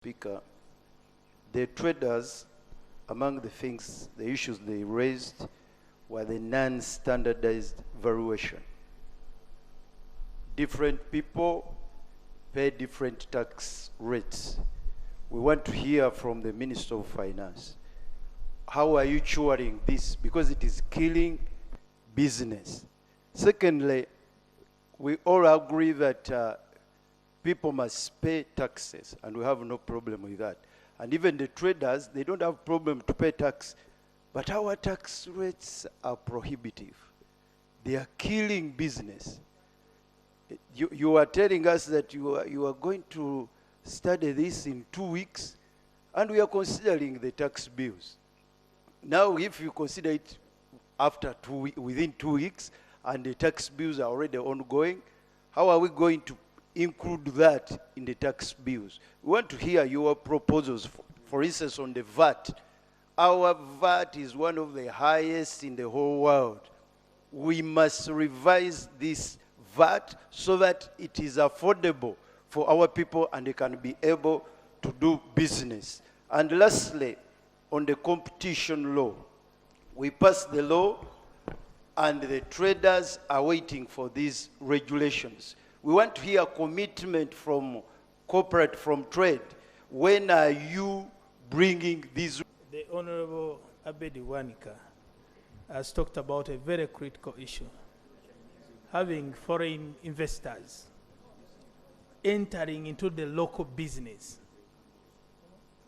Speaker, the traders, among the issues they raised were the non-standardized valuation. Different people pay different tax rates. We want to hear from the Minister of Finance. How are you curing this? Because it is killing business. Secondly, we all agree that people must pay taxes, and we have no problem with that. And even the traders, they don't have problem to pay tax, but our tax rates are prohibitive. They are killing business. You are telling us that you are going to study this in 2 weeks, and we are considering the tax bills. Now, if you consider it after within 2 weeks, and the tax bills are already ongoing, how are we going to include that in the tax bills? We want to hear your proposals. For instance, on the VAT. Our VAT is one of the highest in the whole world. We must revise this VAT so that it is affordable for our people and they can be able to do business. And lastly, on the competition law, we passed the law and the traders are waiting for these regulations. We want to hear commitment from corporate, from trade. When are you bringing these? The Honorable Abedi Wanika has talked about a very critical issue. Having foreign investors entering into the local business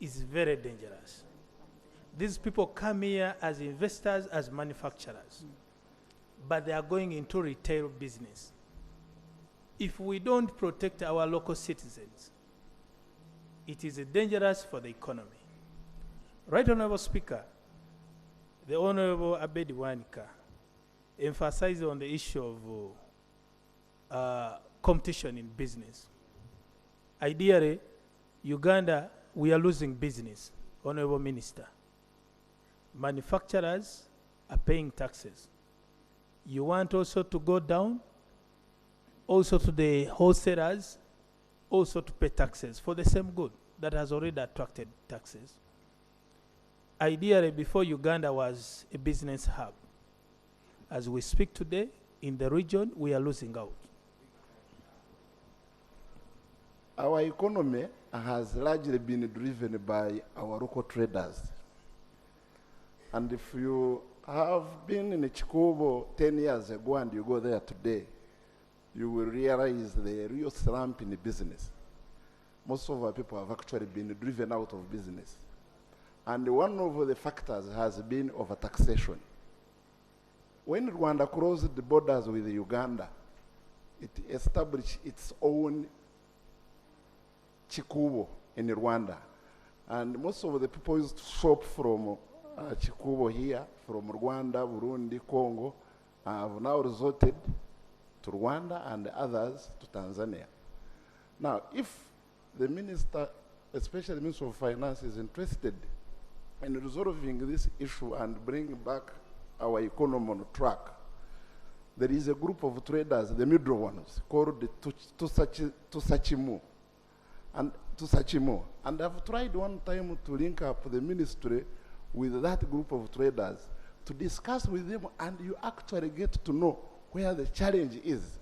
is very dangerous. These people come here as investors, as manufacturers, but they are going into retail business. If we don't protect our local citizens, it is dangerous for the economy. Right Honorable Speaker, the Honorable Abedi Wanika emphasized on the issue of competition in business. Ideally, Uganda, we are losing business, Honorable Minister. Manufacturers are paying taxes. You want also to go down? Also to the wholesalers, also to pay taxes for the same good that has already attracted taxes. Ideally, before Uganda was a business hub. As we speak today, in the region, we are losing out. Our economy has largely been driven by our local traders. And if you have been in Chikobo 10 years ago and you go there today, you will realize the real slump in the business. Most of our people have actually been driven out of business. And one of the factors has been overtaxation. When Rwanda closed the borders with Uganda, it established its own Chikubo in Rwanda. And most of the people used to shop from Chikubo here, from Rwanda, Burundi, Congo, have now resorted to Rwanda and others to Tanzania. Now, if the minister, especially the Minister of Finance, is interested in resolving this issue and bringing back our economy on track, there is a group of traders, the middle ones, called the Tusachimo. And I've tried one time to link up the ministry with that group of traders to discuss with them, and you actually get to know where the challenge is.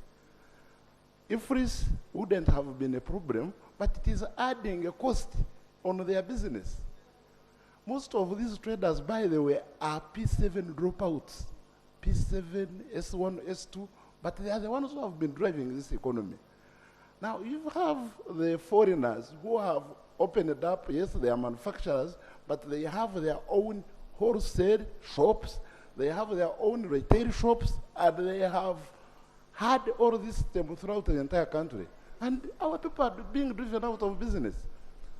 IFRIS wouldn't have been a problem, but it is adding a cost on their business. Most of these traders, by the way, are P7 dropouts, P7, S1, S2, but they are the ones who have been driving this economy. Now, you have the foreigners who have opened it up. Yes, they are manufacturers, but they have their own wholesale shops, they have their own retail shops, and they have had all this system throughout the entire country. And our people are being driven out of business.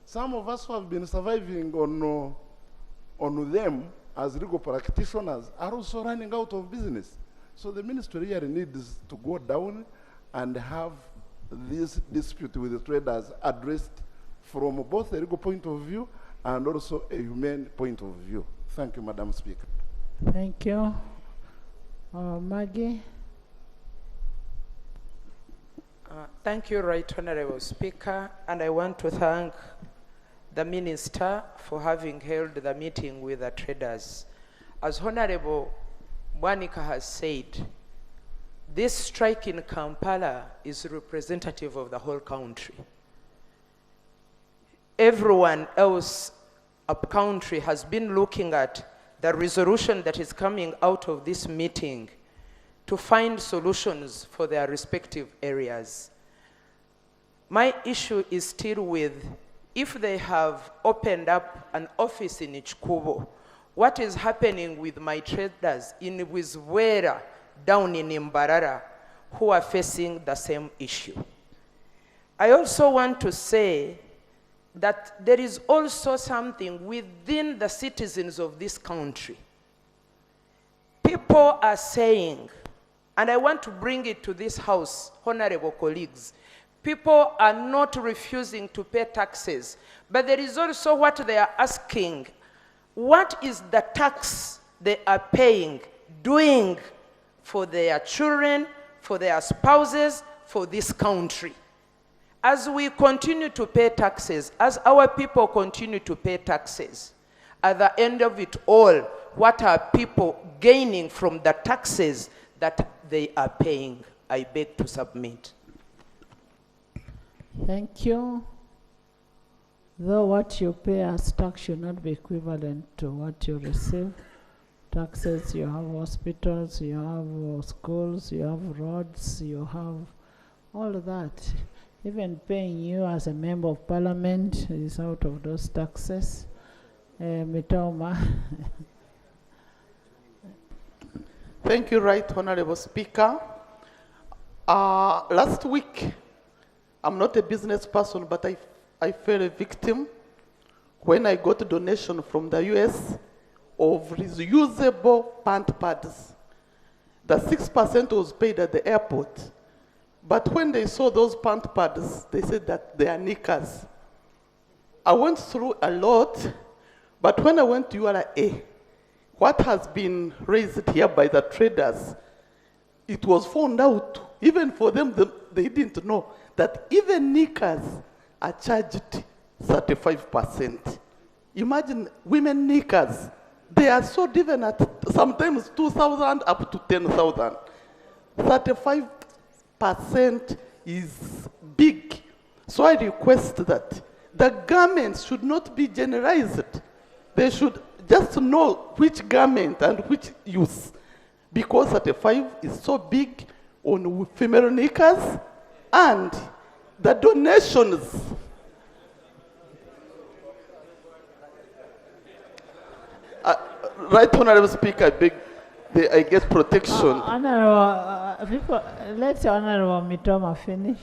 Some of us who have been surviving on them as legal practitioners are also running out of business. So the ministry here needs to go down and have this dispute with the traders addressed from both a legal point of view and also a humane point of view. Thank you, Madam Speaker. Thank you. Maggie. Thank you, Right Honorable Speaker, and I want to thank the Minister for having held the meeting with the traders. As Honorable Bwanika has said, this strike in Kampala is representative of the whole country. Everyone else up country has been looking at the resolution that is coming out of this meeting to find solutions for their respective areas. My issue is still with, if they have opened up an office in Ichkubo, what is happening with my traders in Wizwera, down in Imbarara, who are facing the same issue? I also want to say that there is also something within the citizens of this country. People are saying, and I want to bring it to this house, honorable colleagues, people are not refusing to pay taxes, but there is also what they are asking. What is the tax they are paying doing for their children, for their spouses, for this country? As we continue to pay taxes, as our people continue to pay taxes, at the end of it all, what are people gaining from the taxes that they are paying? I beg to submit. Thank you. Though what you pay as tax should not be equivalent to what you receive. Taxes, you have hospitals, you have schools, you have roads, you have all of that. Even paying you as a member of parliament is out of those taxes. Mitoma. Thank you, Right Honorable Speaker. Last week, I'm not a business person, but I fell a victim when I got a donation from the US of reusable pant pads. The 6% was paid at the airport. But when they saw those pant pads, they said that they are knickers. I went through a lot, but when I went to URA, what has been raised here by the traders, it was found out, even for them, they didn't know, that even knickers are charged 35%. Imagine women knickers, they are so different at sometimes 2,000 up to 10,000. 35% is big. So I request that the garments should not be generalized. They should just know which garment and which use. Because 35 is so big on female knickers, and the donations. Right Honorable Speaker, I beg I get protection. Honorable, people, let Honorable Mitoma finish.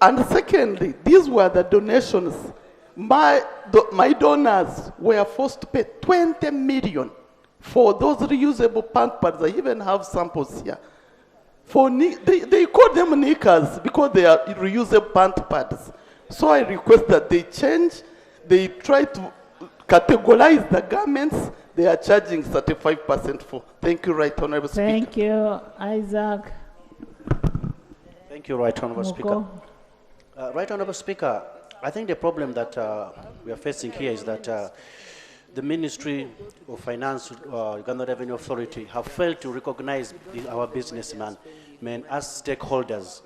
And secondly, these were the donations. My donors were forced to pay 20 million for those reusable pant pads. I even have samples here. They call them knickers because they are reusable pant pads. So I request that they change. They try to categorize the garments they are charging 35% for. Thank you, Right Honorable Speaker. Thank you, Isaac. Thank you, Right Honorable Speaker. Right Honorable Speaker, I think the problem that we are facing here is that the Ministry of Finance, Uganda Revenue Authority, have failed to recognize our businessmen as stakeholders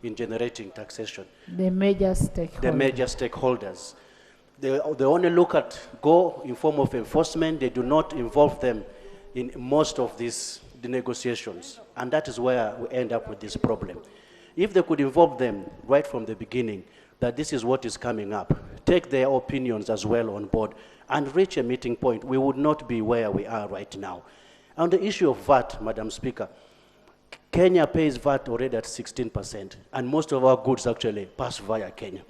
in generating taxation. The major stakeholders. The major stakeholders. They only look at go in form of enforcement. They do not involve them in most of the negotiations. And that is where we end up with this problem. If they could involve them right from the beginning, that this is what is coming up, take their opinions as well on board, and reach a meeting point, we would not be where we are right now. On the issue of VAT, Madam Speaker, Kenya pays VAT already at 16%, and most of our goods actually pass via Kenya.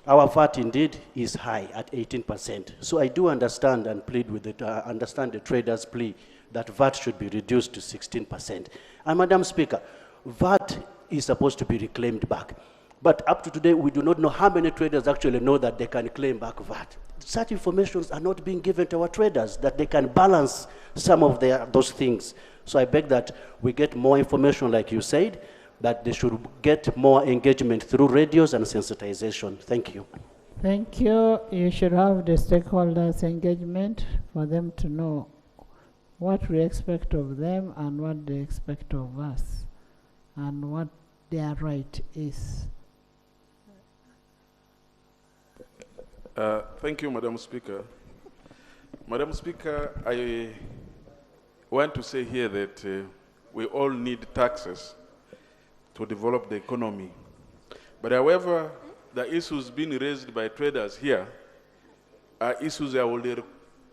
Our VAT indeed is high at 18%. So I do understand and plead with it, understand the traders' plea that VAT should be reduced to 16%. And Madam Speaker, VAT is supposed to be reclaimed back. But up to today, we do not know how many traders actually know that they can claim back VAT. Such information are not being given to our traders, that they can balance some of those things. So I beg that we get more information, like you said, that they should get more engagement through radios and sensitization. Thank you. Thank you. You should have the stakeholders engagement for them to know what we expect of them and what they expect of us and what their right is. Thank you, Madam Speaker. Madam Speaker, I want to say here that we all need taxes to develop the economy. But however, the issues being raised by traders here are issues I will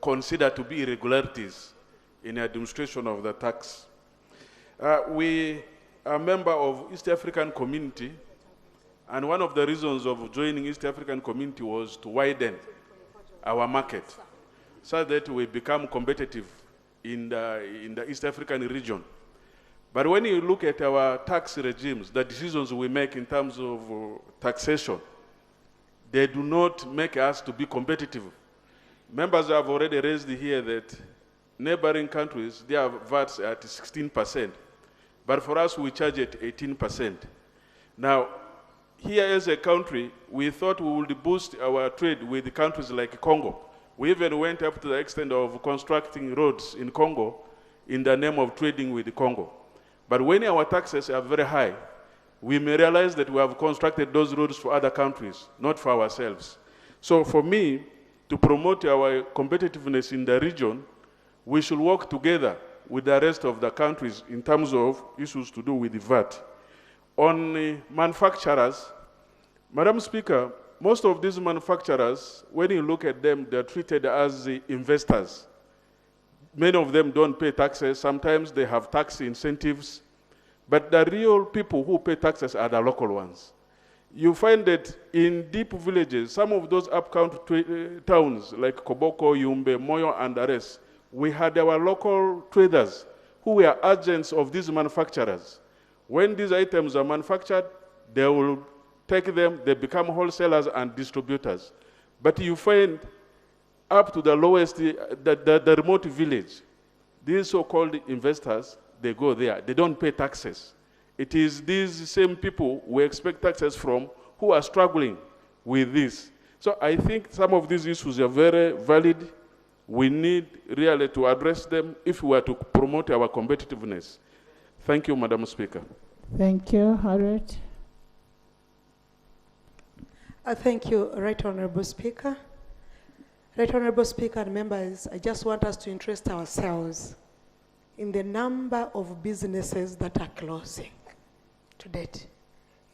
consider to be irregularities in the administration of the tax. We are a member of East African Community, and one of the reasons of joining East African Community was to widen our market so that we become competitive in the East African region. But when you look at our tax regimes, the decisions we make in terms of taxation, they do not make us to be competitive. Members have already raised here that neighboring countries, their VATs at 16%, but for us we charge at 18%. Now, here as a country, we thought we would boost our trade with countries like Congo. We even went up to the extent of constructing roads in Congo in the name of trading with Congo. But when our taxes are very high, we may realize that we have constructed those roads for other countries, not for ourselves. So for me, to promote our competitiveness in the region, we should work together with the rest of the countries in terms of issues to do with the VAT. On manufacturers, Madam Speaker, most of these manufacturers, when you look at them, they're treated as investors. Many of them don't pay taxes. Sometimes they have tax incentives. But the real people who pay taxes are the local ones. You find that in deep villages, some of those up-country towns like Koboko, Yumbe, Moyo, and the rest, we had our local traders who were agents of these manufacturers. When these items are manufactured, they will take them, they become wholesalers and distributors. But you find up to the lowest, the remote village, these so-called investors, they go there. They don't pay taxes. It is these same people we expect taxes from who are struggling with this. So I think some of these issues are very valid. We need really to address them if we are to promote our competitiveness. Thank you, Madam Speaker. Thank you, Harriet. Thank you, Right Honorable Speaker. Right Honorable Speaker and members, I just want us to interest ourselves in the number of businesses that are closing to date.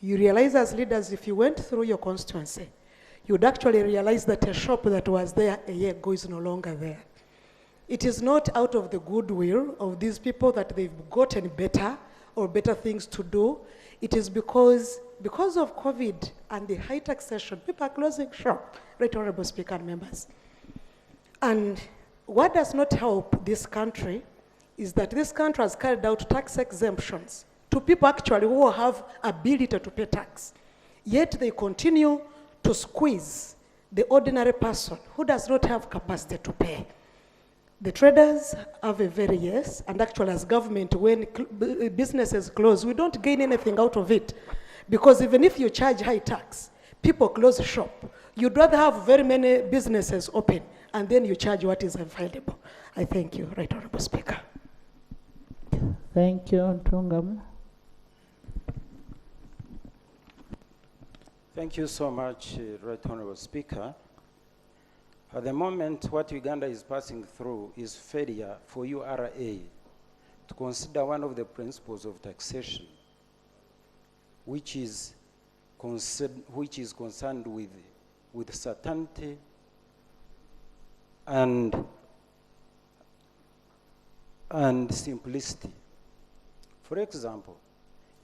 You realize as leaders, if you went through your constituency, you would actually realize that a shop that was there a year ago is no longer there. It is not out of the goodwill of these people that they've gotten better or better things to do. It is because of COVID and the high taxation, people are closing shop, Right Honorable Speaker and members. And what does not help this country is that this country has carried out tax exemptions to people actually who have ability to pay tax. Yet they continue to squeeze the ordinary person who does not have capacity to pay. The traders have a very yes, and actually as government, when businesses close, we don't gain anything out of it. Because even if you charge high tax, people close shop. You'd rather have very many businesses open, and then you charge what is available. I thank you, Right Honorable Speaker. Thank you, Ntungam. Thank you so much, Right Honorable Speaker. At the moment, what Uganda is passing through is failure for URA to consider one of the principles of taxation, which is concerned with certainty and simplicity. For example,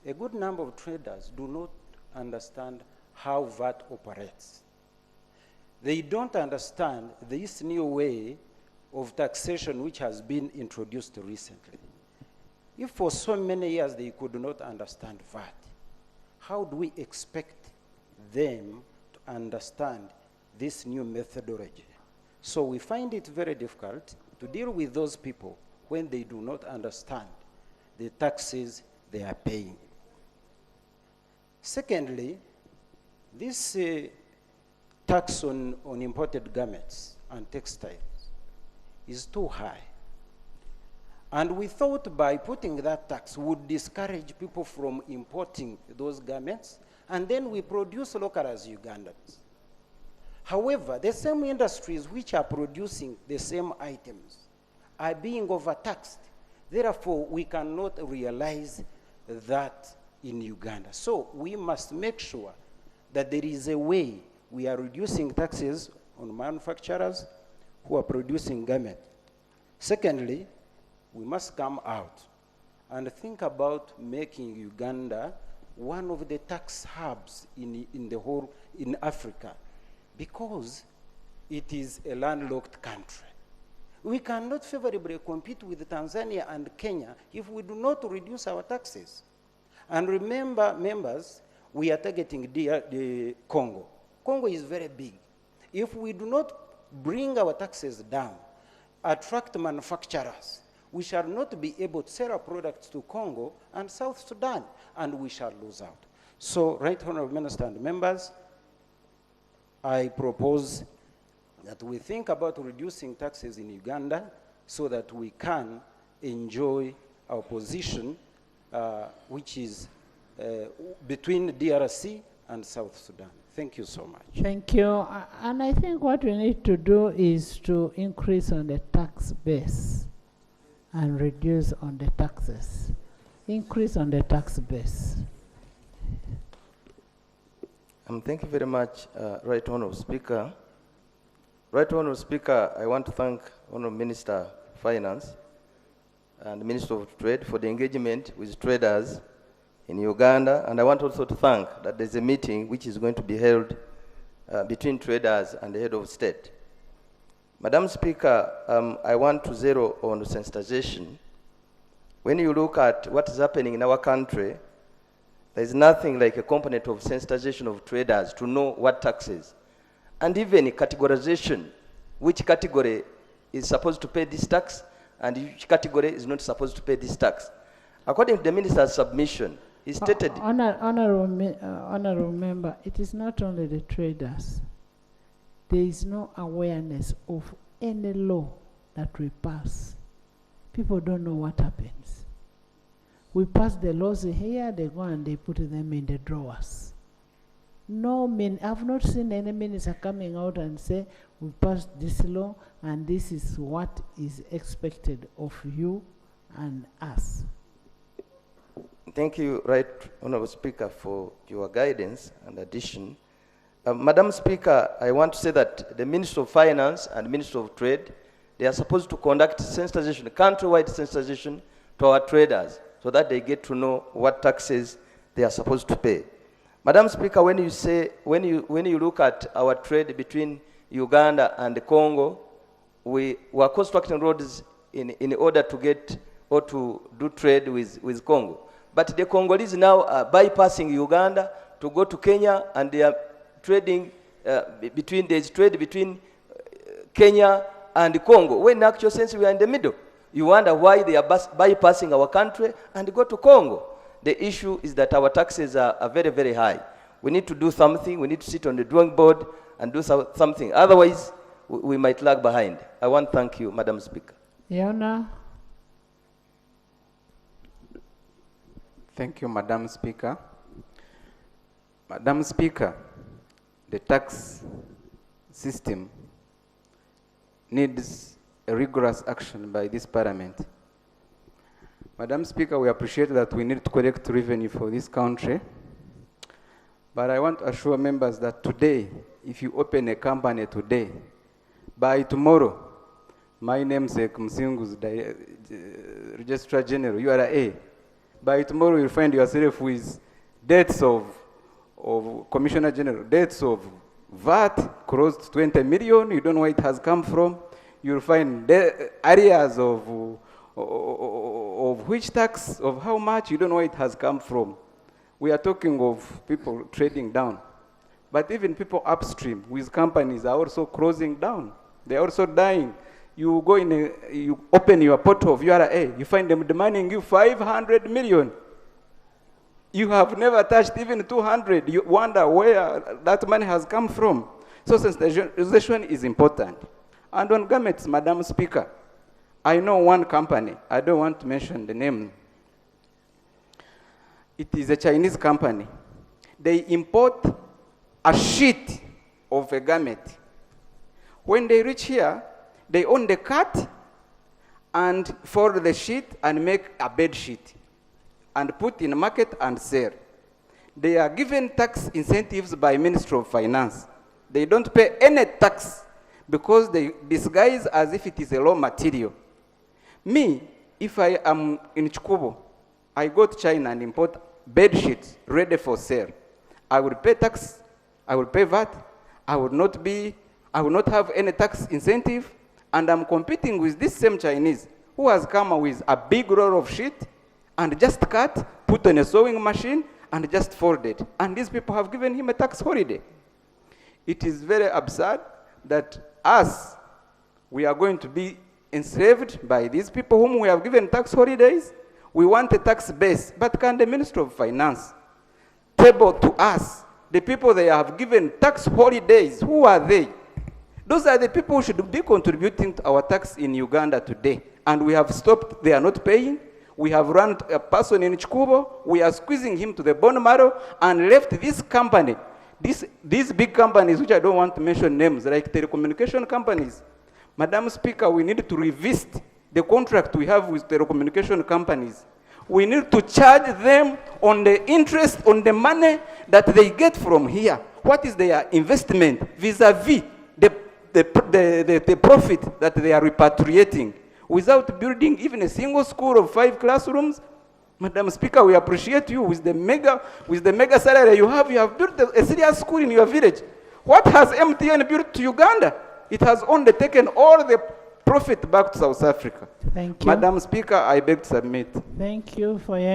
a good number of traders do not understand how VAT operates. They don't understand this new way of taxation which has been introduced recently. If for so many years they could not understand VAT, how do we expect them to understand this new methodology? So we find it very difficult to deal with those people when they do not understand the taxes they are paying. Secondly, this tax on imported garments and textiles is too high. And we thought by putting that tax would discourage people from importing those garments, and then we produce local as Ugandans. However, the same industries which are producing the same items are being overtaxed. Therefore, we cannot realize that in Uganda. So we must make sure that there is a way we are reducing taxes on manufacturers who are producing garments. Secondly, we must come out and think about making Uganda one of the tax hubs in Africa, because it is a landlocked country. We cannot favorably compete with Tanzania and Kenya if we do not reduce our taxes. And remember, members, we are targeting the Congo. Congo is very big. If we do not bring our taxes down, attract manufacturers, we shall not be able to sell our products to Congo and South Sudan, and we shall lose out. So, Right Honorable Minister and members, I propose that we think about reducing taxes in Uganda so that we can enjoy our position, which is between DRC and South Sudan. Thank you so much. Thank you. And I think what we need to do is to increase on the tax base and reduce on the taxes. Increase on the tax base. Thank you very much, Right Honourable Speaker. Right Honourable Speaker, I want to thank Honourable Minister of Finance and Minister of Trade for the engagement with traders in Uganda, and I want also to thank that there's a meeting which is going to be held between traders and the head of state. Madam Speaker, I want to zero on sensitization. When you look at what is happening in our country, there is nothing like a component of sensitization of traders to know what taxes, and even categorization, which category is supposed to pay this tax and which category is not supposed to pay this tax. According to the minister's submission, he stated... Honorable member, it is not only the traders. There is no awareness of any law that we pass. People don't know what happens. We pass the laws here, they go and they put them in the drawers. I've not seen any minister coming out and say, we passed this law and this is what is expected of you and us. Thank you, Right Honourable Speaker, for your guidance and addition. Madam Speaker, I want to say that the Minister of Finance and Minister of Trade, they are supposed to conduct sensitization, countrywide sensitization to our traders so that they get to know what taxes they are supposed to pay. Madam Speaker, when you look at our trade between Uganda and the Congo, we were constructing roads in order to get or to do trade with Congo. But the Congolese now are bypassing Uganda to go to Kenya, and they are trading there's trade between Kenya and Congo. When in actual sense we are in the middle. You wonder why they are bypassing our country and go to Congo. The issue is that our taxes are very, very high. We need to do something. We need to sit on the drawing board and do something. Otherwise, we might lag behind. I want to thank you, Madam Speaker. Yona. Thank you, Madam Speaker. Madam Speaker, the tax system needs a rigorous action by this Parliament. Madam Speaker, we appreciate that we need to collect revenue for this country, but I want to assure members that today, if you open a company today, by tomorrow, my namesake Msingu's Registrar General, URA, by tomorrow you'll find yourself with debts of Commissioner General, debts of VAT close to 20 million, you don't know where it has come from. You'll find areas of which tax, of how much, you don't know where it has come from. We are talking of people trading down. But even people upstream with companies are also closing down. They're also dying. You go you open your portal of URA, you find them demanding you 500 million. You have never touched even 200. You wonder where that money has come from. So sensitization is important. And on garments, Madam Speaker, I know one company, I don't want to mention the name. It is a Chinese company. They import a sheet of a garment. When they reach here, they own the cut and fold the sheet and make a bed sheet and put in the market and sell. They are given tax incentives by Ministry of Finance. They don't pay any tax because they disguise as if it is a raw material. Me, if I am in Chikubo, I go to China and import bed sheets ready for sale. I will pay tax, I will pay VAT, I will not have any tax incentive, and I'm competing with this same Chinese who has come with a big roll of sheet and just cut, put on a sewing machine, and just fold it. And these people have given him a tax holiday. It is very absurd that us, we are going to be enslaved by these people whom we have given tax holidays. We want a tax base, but can the Minister of Finance table to us the people they have given tax holidays? Who are they? Those are the people who should be contributing to our tax in Uganda today. And we have stopped, they are not paying. We have run a person in Chikubo, we are squeezing him to the bone marrow and left this company, these big companies, which I don't want to mention names, like telecommunication companies. Madam Speaker, we need to revisit the contract we have with telecommunication companies. We need to charge them on the interest, on the money that they get from here. What is their investment vis-a-vis the profit that they are repatriating without building even a single school of 5 classrooms? Madam Speaker, we appreciate you with the mega salary you have. You have built a serious school in your village. What has MTN built to Uganda? It has only taken all the profit back to South Africa. Thank you. Madam Speaker, I beg to submit. Thank you for your